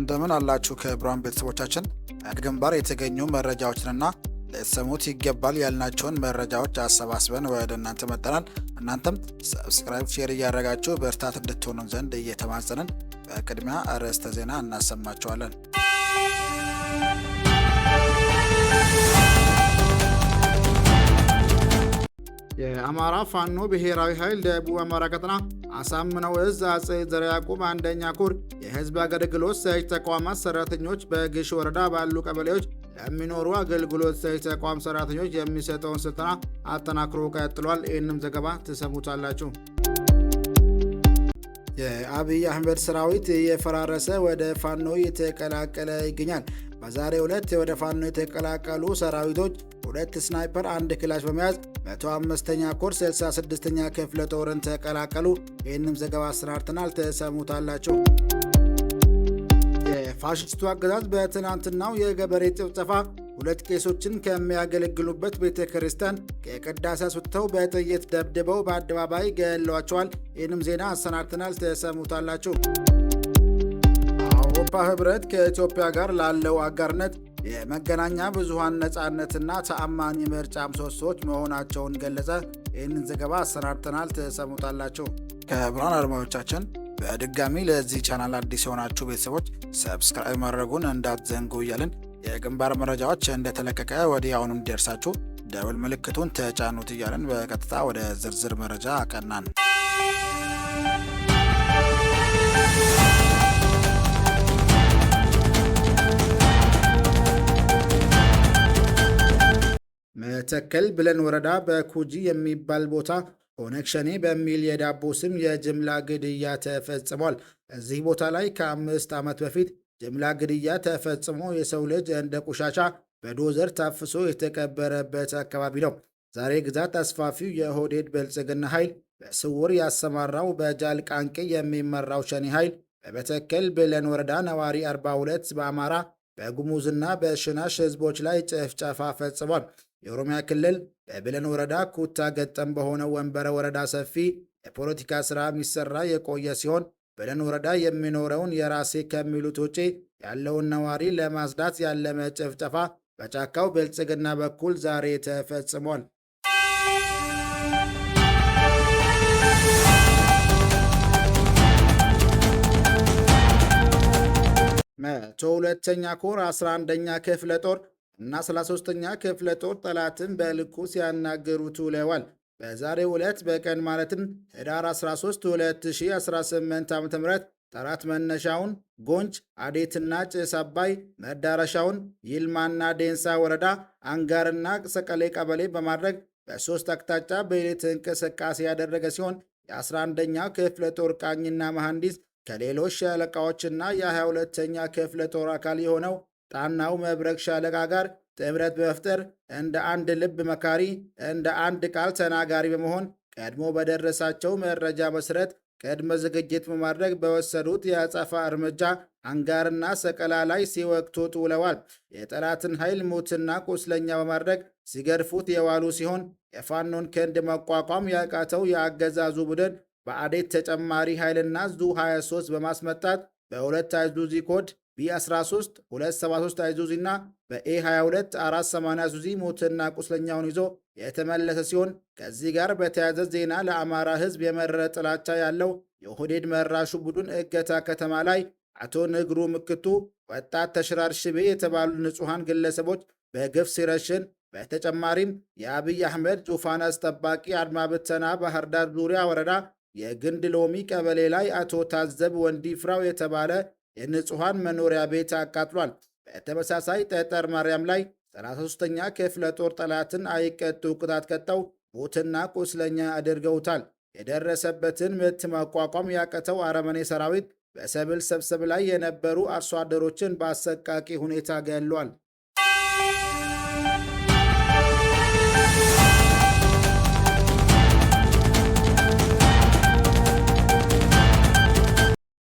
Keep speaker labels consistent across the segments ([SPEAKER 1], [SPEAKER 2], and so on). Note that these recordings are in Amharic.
[SPEAKER 1] እንደምን አላችሁ ክቡራን ቤተሰቦቻችን። ከግንባር የተገኙ መረጃዎችንና ለሰሙት ይገባል ያልናቸውን መረጃዎች አሰባስበን ወደ እናንተ መጥተናል። እናንተም ሰብስክራይብ፣ ሼር እያደረጋችሁ በርታት እንድትሆኑ ዘንድ እየተማጸንን በቅድሚያ አርዕስተ ዜና እናሰማችኋለን። የአማራ ፋኖ ብሔራዊ ኃይል ደቡብ አማራ ቀጠና አሳምነው እዝ አጼ ዘርዓ ያዕቆብ አንደኛ ኮር የህዝብ አገልግሎት ሰጪ ተቋማት ሰራተኞች በግሽ ወረዳ ባሉ ቀበሌዎች ለሚኖሩ አገልግሎት ሰጪ ተቋም ሰራተኞች የሚሰጠውን ስልጠና አጠናክሮ ቀጥሏል። ይህንም ዘገባ ትሰሙታላችሁ። የአብይ አህመድ ሰራዊት እየፈራረሰ ወደ ፋኖ እየተቀላቀለ ይገኛል። በዛሬው ዕለት ወደ ፋኖ የተቀላቀሉ ሰራዊቶች 2 ስናይፐር፣ 1 ክላሽ በመያዝ 105ኛ ኮር 66ኛ ክፍለ ጦርን ተቀላቀሉ። ይህንም ዘገባ አሰናድተናል፣ ተሰሙታላችሁ። የፋሽስቱ አገዛዝ በትናንትናው የገበሬ ጭፍጨፋ 2 ቄሶችን ከሚያገለግሉበት ቤተ ክርስቲያን ከቅዳሴ አስወጥተው በጥይት ደብድበው በአደባባይ ገለዋቸዋል። ይህንም ዜና አሰናድተናል፣ ተሰሙታላችሁ። የአውሮፓ ህብረት ከኢትዮጵያ ጋር ላለው አጋርነት የመገናኛ ብዙሃን ነጻነትና ተአማኒ ምርጫ ምሰሶዎች መሆናቸውን ገለጸ። ይህንን ዘገባ አሰናድተናል፣ ተሰሙታላችሁ። ክቡራን አድማጮቻችን በድጋሚ ለዚህ ቻናል አዲስ የሆናችሁ ቤተሰቦች ሰብስክራይብ ማድረጉን እንዳትዘንጉ እያልን የግንባር መረጃዎች እንደተለቀቀ ወዲያውኑ እንዲደርሳችሁ ደወል ምልክቱን ተጫኑት እያልን በቀጥታ ወደ ዝርዝር መረጃ አቀናን። መተከል ብለን ወረዳ በኩጂ የሚባል ቦታ ኦነግ ሸኔ በሚል የዳቦ ስም የጅምላ ግድያ ተፈጽሟል። እዚህ ቦታ ላይ ከ5 ዓመት በፊት ጅምላ ግድያ ተፈጽሞ የሰው ልጅ እንደ ቆሻሻ በዶዘር ታፍሶ የተቀበረበት አካባቢ ነው። ዛሬ ግዛት አስፋፊው የኦህዴድ ብልጽግና ኃይል በስውር ያሰማራው በጃል ቃንቄ የሚመራው ሸኔ ኃይል በመተከል ብለን ወረዳ ነዋሪ 42 በአማራ በጉሙዝና በሽናሽ ህዝቦች ላይ ጭፍጨፋ ፈጽሟል። የኦሮሚያ ክልል በብለን ወረዳ ኩታ ገጠም በሆነው ወንበረ ወረዳ ሰፊ የፖለቲካ ስራ የሚሰራ የቆየ ሲሆን ብለን ወረዳ የሚኖረውን የራሴ ከሚሉት ውጪ ያለውን ነዋሪ ለማጽዳት ያለመ ጭፍጨፋ በጫካው ብልጽግና በኩል ዛሬ ተፈጽሟል። 102ኛ ኮር 11ኛ ክፍለ ጦር እና 33ኛ ክፍለ ጦር ጠላትን በልኩ ሲያናገሩት ውለዋል። በዛሬው ዕለት በቀን ማለትም ህዳር 13 2018 ዓ.ም ጠላት መነሻውን ጎንጅ አዴትና ጭስ አባይ መዳረሻውን ይልማና ዴንሳ ወረዳ አንጋርና ሰቀሌ ቀበሌ በማድረግ በ3 አቅጣጫ በሌሊት እንቅስቃሴ ያደረገ ሲሆን የ11ኛ ክፍለ ጦር ቃኝና መሐንዲስ ከሌሎች ሻለቃዎችና የ22ኛ ክፍለ ጦር አካል የሆነው ጣናው መብረቅ ሻለቃ ጋር ጥምረት በመፍጠር እንደ አንድ ልብ መካሪ፣ እንደ አንድ ቃል ተናጋሪ በመሆን ቀድሞ በደረሳቸው መረጃ መሰረት ቅድመ ዝግጅት በማድረግ በወሰዱት የአጸፋ እርምጃ አንጋርና ሰቀላ ላይ ሲወቅቱት ውለዋል። የጠላትን ኃይል ሙትና ቁስለኛ በማድረግ ሲገርፉት የዋሉ ሲሆን የፋኖን ክንድ መቋቋም ያቃተው የአገዛዙ ቡድን በአዴት ተጨማሪ ኃይልና ዙ 23 በማስመጣት በ2 አይዙዚ ኮድ ቢ13 273 አይዙዚ እና በኤ22 480 አይዙዚ ሙትና ቁስለኛውን ይዞ የተመለሰ ሲሆን ከዚህ ጋር በተያያዘ ዜና ለአማራ ሕዝብ የመረረ ጥላቻ ያለው የኦህዴድ መራሹ ቡድን እገታ ከተማ ላይ አቶ ንግሩ ምክቱ፣ ወጣት ተሽራር ሽቤ የተባሉ ንጹሐን ግለሰቦች በግፍ ሲረሽን፣ በተጨማሪም የአብይ አህመድ ዙፋን አስጠባቂ አድማ ብተና ባህር ዳር ዙሪያ ወረዳ የግንድ ሎሚ ቀበሌ ላይ አቶ ታዘብ ወንዲፍራው የተባለ የንጹሐን መኖሪያ ቤት አቃጥሏል። በተመሳሳይ ጠጠር ማርያም ላይ 33ኛ ክፍለ ጦር ጠላትን አይቀጡ ቅጣት ቀጠው ሞትና ቁስለኛ አድርገውታል። የደረሰበትን ምት መቋቋም ያቀተው አረመኔ ሰራዊት በሰብል ሰብሰብ ላይ የነበሩ አርሶ አደሮችን በአሰቃቂ ሁኔታ ገሏል።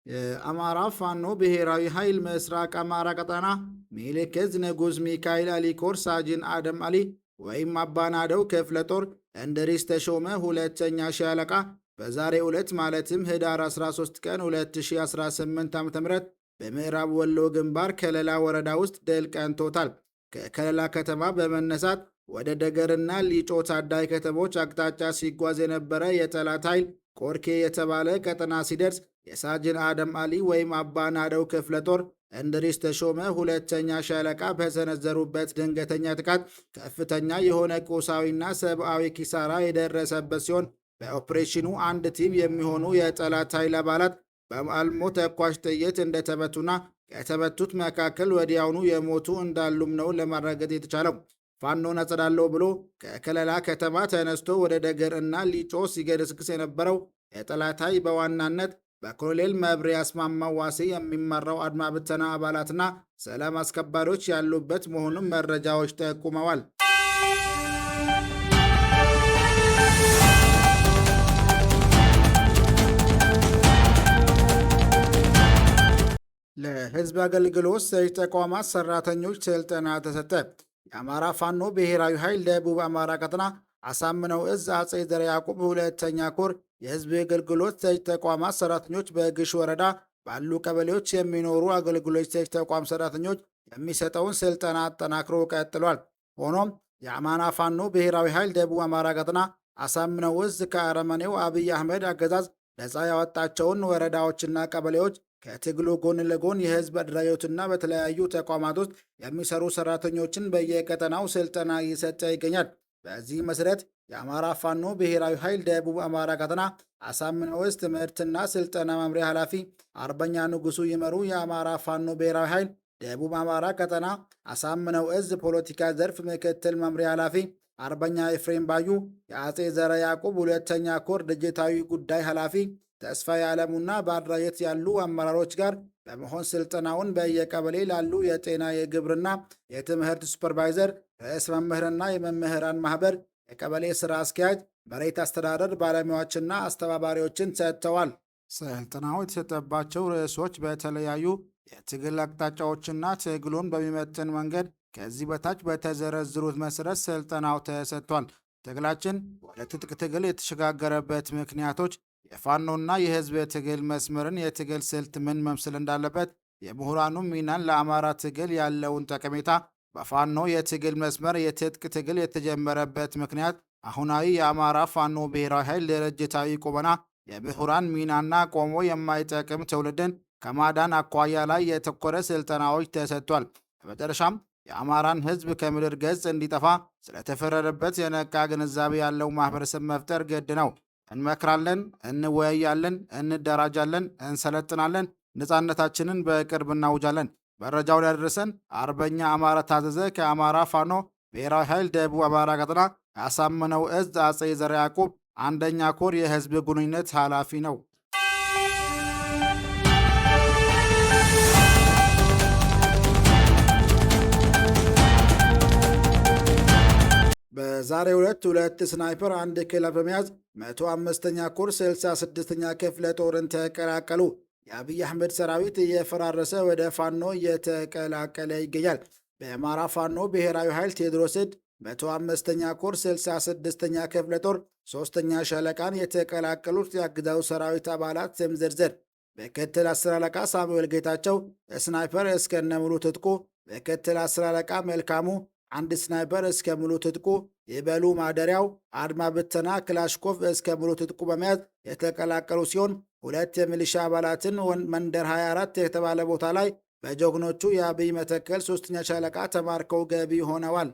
[SPEAKER 1] የአማራ ፋኖ ብሔራዊ ኃይል ምስራቅ አማራ ቀጠና ሚኒሊክ ዕዝ ንጉስ ሚካኤል አሊ ኮር ሳጅን አደም አሊ ወይም አባናደው ክፍለ ጦር እንድሪስ ተሾመ 2ኛ ሻለቃ በዛሬው ዕለት ማለትም ህዳር 13 ቀን 2018 ዓ.ም በምዕራብ ወሎ ግንባር ከለላ ወረዳ ውስጥ ድል ቀንቶታል። ከከለላ ከተማ በመነሳት ወደ ደገርና ሊጮ ታዳይ ከተሞች አቅጣጫ ሲጓዝ የነበረ የጠላት ኃይል ቆርኬ የተባለ ቀጠና ሲደርስ የሳጅን አደም አሊ ወይም አባ ናደው ክፍለ ጦር እንድሪስ ተሾመ ሁለተኛ ሻለቃ በሰነዘሩበት ድንገተኛ ጥቃት ከፍተኛ የሆነ ቁሳዊና ሰብአዊ ኪሳራ የደረሰበት ሲሆን በኦፕሬሽኑ አንድ ቲም የሚሆኑ የጠላት ኃይል አባላት በአልሞ ተኳሽ ጥይት እንደተመቱና ከተመቱት መካከል ወዲያውኑ የሞቱ እንዳሉም ነው ለማረጋገጥ የተቻለው። ፋኖን አጸዳለሁ ብሎ ከከለላ ከተማ ተነስቶ ወደ ደገር እና ሊጮ ሲገሰግስ የነበረው የጠላት ኃይል በዋናነት በኮሎኔል መብሬ አስማማው ዋሴ የሚመራው አድማ ብተና አባላትና ሰላም አስከባሪዎች ያሉበት መሆኑን መረጃዎች ጠቁመዋል። ለሕዝብ አገልግሎት ሰጪ ተቋማት ሰራተኞች ስልጠና ተሰጠ። የአማራ ፋኖ ብሔራዊ ኃይል ደቡብ አማራ ቀጠና አሳምነው እዝ አጼ ዘርዓ ያዕቆብ ሁለተኛ ኮር የሕዝብ አገልግሎት ሰጪ ተቋማት ሰራተኞች በግሽ ወረዳ ባሉ ቀበሌዎች የሚኖሩ አገልግሎት ሰጪ ተቋም ሰራተኞች የሚሰጠውን ስልጠና አጠናክሮ ቀጥሏል። ሆኖም የአማራ ፋኖ ብሔራዊ ኃይል ደቡብ አማራ ቀጠና አሳምነው እዝ ከአረመኔው አብይ አህመድ አገዛዝ ነፃ ያወጣቸውን ወረዳዎችና ቀበሌዎች ከትግሉ ጎን ለጎን የህዝብ አደረጃጀትና በተለያዩ ተቋማት ውስጥ የሚሰሩ ሰራተኞችን በየቀጠናው ስልጠና እየሰጠ ይገኛል። በዚህ መሰረት የአማራ ፋኖ ብሔራዊ ኃይል ደቡብ አማራ ቀጠና አሳምነው እዝ ትምህርትና ስልጠና መምሪያ ኃላፊ አርበኛ ንጉሱ ይመሩ፣ የአማራ ፋኖ ብሔራዊ ኃይል ደቡብ አማራ ቀጠና አሳምነው እዝ ፖለቲካ ዘርፍ ምክትል መምሪያ ኃላፊ አርበኛ ኤፍሬም ባዩ፣ የአጼ ዘርዓ ያዕቆብ ሁለተኛ ኮር ድርጅታዊ ጉዳይ ኃላፊ ተስፋዬ ዓለሙና በአደረጃጀት ያሉ አመራሮች ጋር በመሆን ስልጠናውን በየቀበሌ ላሉ የጤና፣ የግብርና፣ የትምህርት ሱፐርቫይዘር፣ ርዕሰ መምህርና የመምህራን ማህበር፣ የቀበሌ ስራ አስኪያጅ፣ መሬት አስተዳደር ባለሙያዎችና አስተባባሪዎችን ሰጥተዋል። ስልጠናው የተሰጠባቸው ርዕሶች በተለያዩ የትግል አቅጣጫዎችና ትግሉን በሚመጥን መንገድ ከዚህ በታች በተዘረዘሩት መሰረት ስልጠናው ተሰጥቷል። ትግላችን ወደ ትጥቅ ትግል የተሸጋገረበት ምክንያቶች፣ የፋኖና የህዝብ የትግል መስመርን የትግል ስልት ምን መምሰል እንዳለበት፣ የምሁራኑ ሚናን ለአማራ ትግል ያለውን ጠቀሜታ፣ በፋኖ የትግል መስመር የትጥቅ ትግል የተጀመረበት ምክንያት፣ አሁናዊ የአማራ ፋኖ ብሔራዊ ኃይል ድርጅታዊ ቁመና፣ የምሁራን ሚናና ቆሞ የማይጠቅም ትውልድን ከማዳን አኳያ ላይ የተኮረ ስልጠናዎች ተሰጥቷል። በመጨረሻም የአማራን ህዝብ ከምድር ገጽ እንዲጠፋ ስለተፈረደበት የነቃ ግንዛቤ ያለው ማህበረሰብ መፍጠር ግድ ነው። እንመክራለን፣ እንወያያለን፣ እንደራጃለን፣ እንሰለጥናለን፣ ነፃነታችንን በቅርብ እናውጃለን። መረጃውን ያደረሰን አርበኛ አማራ ታዘዘ ከአማራ ፋኖ ብሔራዊ ኃይል ደቡብ አማራ ቀጠና አሳምነው እዝ አጼ ዘርዓ ያዕቆብ አንደኛ ኮር የህዝብ ግንኙነት ኃላፊ ነው። በዛሬው ዕለት ሁለት ስናይፐር አንድ ክላሽ በመያዝ 105ኛ ኮር 66ኛ ክፍለ ጦርን ተቀላቀሉ። የአብይ አህመድ ሰራዊት እየፈራረሰ ወደ ፋኖ እየተቀላቀለ ይገኛል። በአማራ ፋኖ ብሔራዊ ኃይል ቴዎድሮስ ዕድ 105ኛ ኮር 66ኛ ክፍለ ጦር 3ኛ ሻለቃን የተቀላቀሉት የአገዛዙ ሰራዊት አባላት ስም ዝርዝር፦ ምክትል 10 አለቃ ሳሙኤል ጌታቸው ስናይፐር እስከነ ሙሉ ትጥቁ፣ ምክትል 10 አለቃ መልካሙ አንድ ስናይፐር እስከ ሙሉ ትጥቁ፣ የበሉ ማደሪያው አድማ ብተና ክላሽኮቭ እስከ ሙሉ ትጥቁ በመያዝ የተቀላቀሉ ሲሆን ሁለት የሚሊሻ አባላትን መንደር 24 የተባለ ቦታ ላይ በጀግኖቹ የአብይ መተከል 3ኛ ሻለቃ ተማርከው ገቢ ሆነዋል።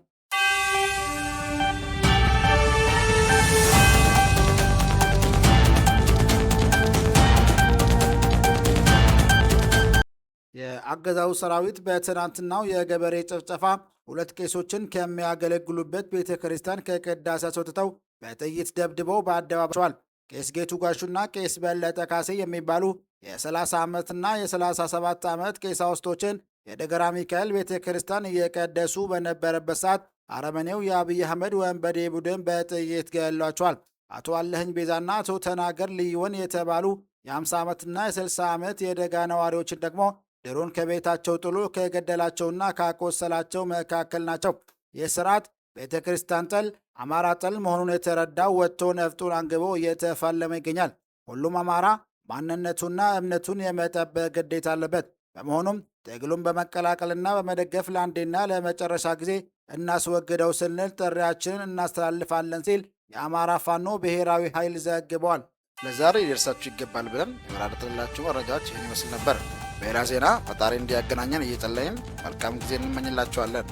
[SPEAKER 1] የአገዛዙ ሰራዊት በትናንትናው የገበሬ ጭፍጨፋ ሁለት ቄሶችን ከሚያገለግሉበት ቤተ ክርስቲያን ከቅዳሴ አስወጥተው በጥይት ደብድበው በአደባባይ። ቄስ ጌቱ ጋሹና ቄስ በለጠ ካሴ የሚባሉ የ30 ዓመትና የ37 ዓመት ቀሳውስቶችን የደገራ ሚካኤል ቤተ ክርስቲያን እየቀደሱ በነበረበት ሰዓት አረመኔው የአብይ አህመድ ወንበዴ ቡድን በጥይት ገሏቸዋል። አቶ አለህኝ ቤዛና አቶ ተናገር ልይወን የተባሉ የ50 ዓመትና የ60 ዓመት የደጋ ነዋሪዎችን ደግሞ ድሮን ከቤታቸው ጥሎ ከገደላቸውና ካቆሰላቸው መካከል ናቸው። ይህ ስርዓት ቤተ ክርስቲያን ጠል፣ አማራ ጠል መሆኑን የተረዳው ወጥቶ ነፍጡን አንግቦ እየተፋለመ ይገኛል። ሁሉም አማራ ማንነቱና እምነቱን የመጠበቅ ግዴታ አለበት። በመሆኑም ትግሉን በመቀላቀልና በመደገፍ ለአንዴና ለመጨረሻ ጊዜ እናስወግደው ስንል ጥሪያችንን እናስተላልፋለን ሲል የአማራ ፋኖ ብሔራዊ ኃይል ዘግቧል። ለዛሬ ሊደርሳችሁ ይገባል ብለን የመራረጥንላችሁ መረጃዎች ይህን ይመስል ነበር። በሌላ ዜና ፈጣሪ እንዲያገናኘን እየጸለይን መልካም ጊዜ እንመኝላችኋለን።